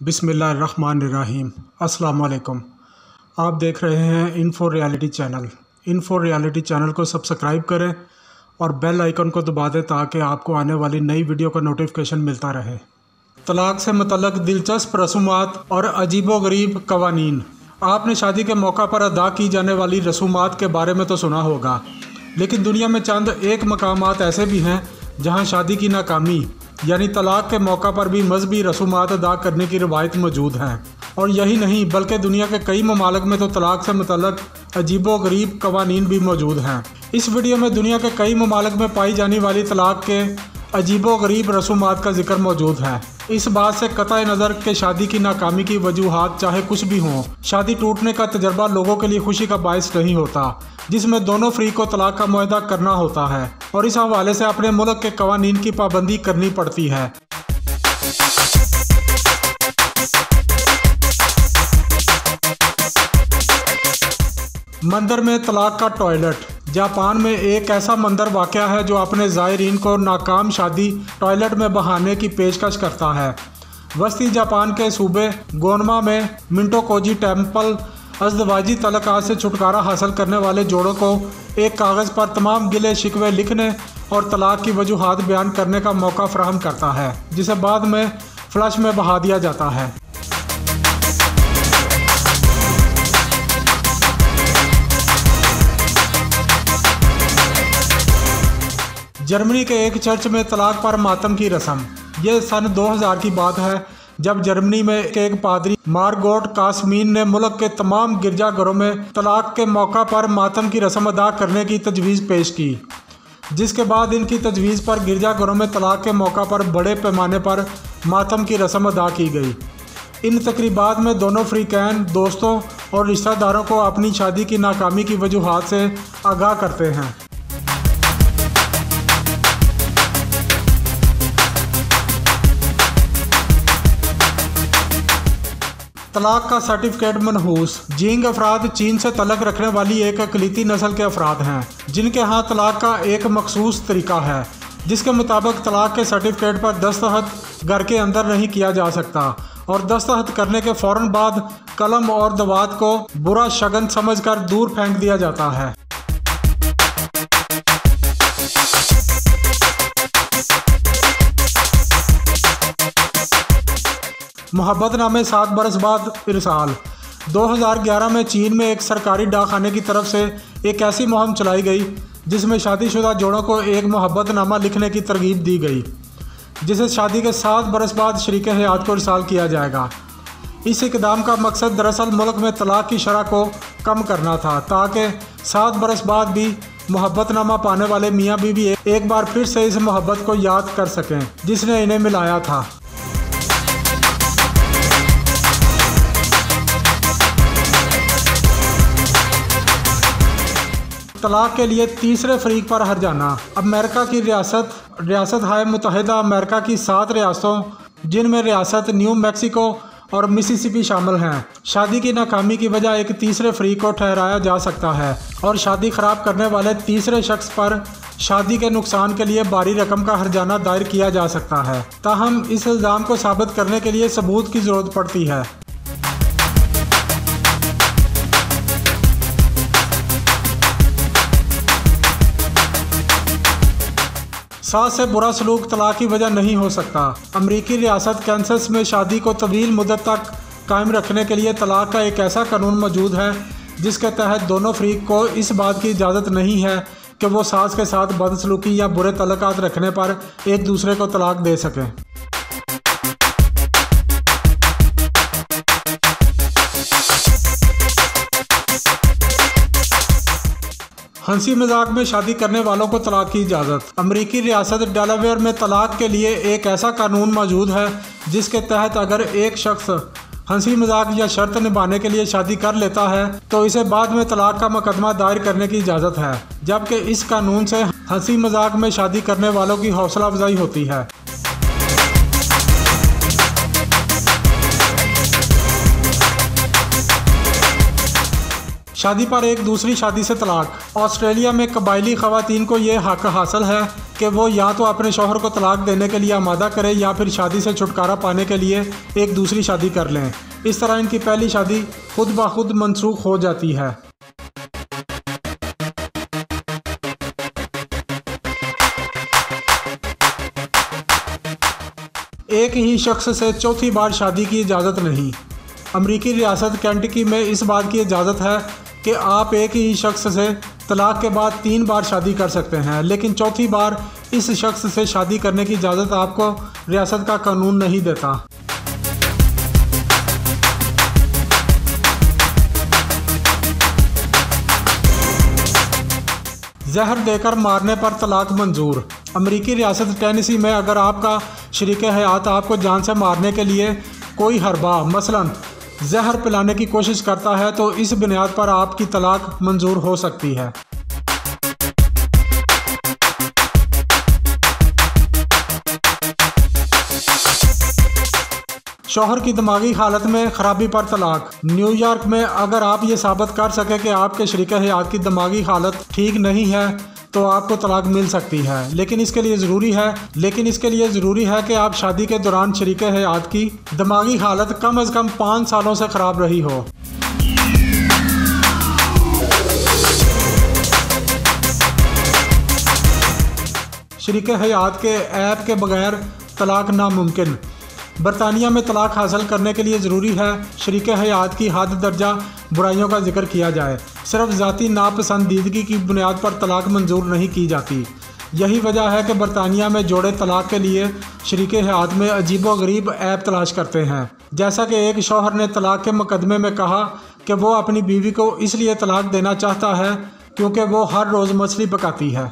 बिस्मिल्लाहिर्रहमानिर्रहीम। अस्सलाम वालेकुम। आप देख रहे हैं info reality channel. Info reality channel को सब्सक्राइब करें और बेल आइकन को दबा दें ताकि आपको आने वाली नई वीडियो का नोटिफिकेशन मिलता रहे। तलाक से मुतल्लक दिलचस्प रसूमात और अजीबोगरीब कवानीन। आपने शादी के मौका पर अदा की जाने वाली रसूमात के बारे में तो सुना होगा, लेकिन दुनिया में चंद एक मकामात ऐसे भी हैं जहां शादी की नाकामी यानी तलाक के मौका पर भी मजहबी रसूमात अदा करने की रवायत मौजूद है। और यही नहीं बल्कि दुनिया के कई ममालिक में तो तलाक से मुतल्लक अजीबोगरीब कवानीन भी मौजूद हैं। इस वीडियो में दुनिया के कई ममालिक में पाई जाने वाली तलाक के अजीबोगरीब रसूमात का जिक्र मौजूद है। इस बात से कतई नज़र के शादी की नाकामी की वजूहात चाहे कुछ भी हों, शादी टूटने का तजर्बा लोगों के लिए खुशी का बायस नहीं होता, जिसमें दोनों फ़रीक को तलाक का मुआहदा करना होता है और इस हवाले से अपने मुल्क के कवानीन की पाबंदी करनी पड़ती है। मंदिर में तलाक का टॉयलेट। जापान में एक ऐसा मंदिर वाक़या है जो अपने ज़ायरीन को नाकाम शादी टॉयलेट में बहाने की पेशकश करता है। वस्ती जापान के सूबे गोनमा में मिंटोकोजी टेम्पल अज़दवाजी तलाक़ात से छुटकारा हासिल करने वाले जोड़ों को एक कागज़ पर तमाम गिले शिकवे लिखने और तलाक की वजूहात बयान करने का मौका फराहम करता है, जिसे बाद में फ्लश में बहा दिया जाता है। जर्मनी के एक चर्च में तलाक पर मातम की रस्म। ये सन 2000 की बात है जब जर्मनी में एक पादरी मार्गोट कासमीन ने मुल्क के तमाम गिरजाघरों में तलाक के मौका पर मातम की रस्म अदा करने की तजवीज़ पेश की, जिसके बाद इनकी तजवीज़ पर गिरजाघरों में तलाक के मौका पर बड़े पैमाने पर मातम की रस्म अदा की गई। इन तकरीबात में दोनों फ़रीक़ैन दोस्तों और रिश्तेदारों को अपनी शादी की नाकामी की वजूहात से आगाह करते हैं। तलाक का सर्टिफिकेट मनहूस। जींग अफराद चीन से तलक रखने वाली एक अक़लीती नस्ल के अफराद हैं जिनके यहाँ तलाक का एक मखसूस तरीका है, जिसके मुताबिक तलाक के सर्टिफिकेट पर दस्तखत घर के अंदर नहीं किया जा सकता और दस्तखत करने के फ़ौरन बाद कलम और दवात को बुरा शगन समझकर दूर फेंक दिया जाता है। मोहब्बतनामे 7 बरस बाद इरसाल। 2011 में चीन में एक सरकारी डाकखाने की तरफ से एक ऐसी मुहिम चलाई गई जिसमें शादीशुदा जोड़ों को एक मोहब्बतनामा लिखने की तरगीब दी गई, जिसे शादी के 7 बरस बाद शरीक हयात को इरसाल किया जाएगा। इस इक़दाम का मकसद दरअसल मुल्क में तलाक की शरह को कम करना था, ताकि 7 बरस बाद भी मोहब्बतनामा पाने वाले मियाँ बीवी एक बार फिर से इस मोहब्बत को याद कर सकें जिसने इन्हें मिलाया था। तलाक के लिए तीसरे फरीक पर हर्जाना। अमेरिका की रियासत हाय मुत्तहिदा अमेरिका की 7 रियासतों, जिनमें रियासत न्यू मैक्सिको और मिसिसिपी शामिल हैं, शादी की नाकामी की वजह एक तीसरे फरीक को ठहराया जा सकता है और शादी ख़राब करने वाले तीसरे शख्स पर शादी के नुकसान के लिए भारी रकम का हर्जाना दायर किया जा सकता है। ताहम इस इल्ज़ाम को साबित करने के लिए सबूत की ज़रूरत पड़ती है। सास से बुरा सलूक तलाक की वजह नहीं हो सकता। अमरीकी रियासत कैंसस में शादी को तवील मुद्दत तक कायम रखने के लिए तलाक का एक ऐसा कानून मौजूद है जिसके तहत दोनों फरीक को इस बात की इजाज़त नहीं है कि वो सास के साथ बदसलूकी या बुरे तल्लुकात रखने पर एक दूसरे को तलाक दे सकें। हंसी मजाक में शादी करने वालों को तलाक की इजाज़त। अमरीकी रियासत डेलावेयर में तलाक के लिए एक ऐसा कानून मौजूद है जिसके तहत अगर एक शख्स हंसी मजाक या शर्त निभाने के लिए शादी कर लेता है तो इसे बाद में तलाक का मुकदमा दायर करने की इजाज़त है, जबकि इस कानून से हंसी मजाक में शादी करने वालों की हौसला अफजाई होती है। शादी पर एक दूसरी शादी से तलाक। ऑस्ट्रेलिया में कबायली ख़वातीन को ये हक हासिल है कि वो या तो अपने शौहर को तलाक देने के लिए आमादा करें या फिर शादी से छुटकारा पाने के लिए एक दूसरी शादी कर लें। इस तरह इनकी पहली शादी खुद ब खुद मनसूख हो जाती है। एक ही शख्स से चौथी बार शादी की इजाज़त नहीं। अमरीकी रियासत केंटकी में इस बात की इजाज़त है कि आप एक ही शख्स से तलाक के बाद 3 बार शादी कर सकते हैं, लेकिन चौथी बार इस शख्स से शादी करने की इजाज़त आपको रियासत का कानून नहीं देता। जहर देकर मारने पर तलाक मंजूर। अमरीकी रियासत टेनेसी में अगर आपका शरीक हयात आपको जान से मारने के लिए कोई हरबा मसलन जहर पिलाने की कोशिश करता है तो इस बुनियाद पर आपकी तलाक मंजूर हो सकती है। शौहर की दिमागी हालत में खराबी पर तलाक। न्यूयॉर्क में अगर आप ये साबित कर सकें कि आपके शरीक हयात की दिमागी हालत ठीक नहीं है तो आपको तलाक मिल सकती है, लेकिन इसके लिए ज़रूरी है कि आप शादी के दौरान शरीक हयात की दिमागी हालत कम से कम 5 सालों से ख़राब रही हो। शरीक हयात के ऐब के बगैर तलाक नामुमकिन। बरतानिया में तलाक हासिल करने के लिए ज़रूरी है शरीक हयात की हद दर्जा बुराइयों का जिक्र किया जाए। सिर्फ ज़ाती नापसंदीदगी की बुनियाद पर तलाक मंजूर नहीं की जाती। यही वजह है कि बरतानिया में जोड़े तलाक के लिए शरीक हयात में अजीबोगरीब ऐब तलाश करते हैं। जैसा कि एक शौहर ने तलाक के मुकदमे में कहा कि वो अपनी बीवी को इसलिए तलाक देना चाहता है क्योंकि वो हर रोज़ मछली पकाती है।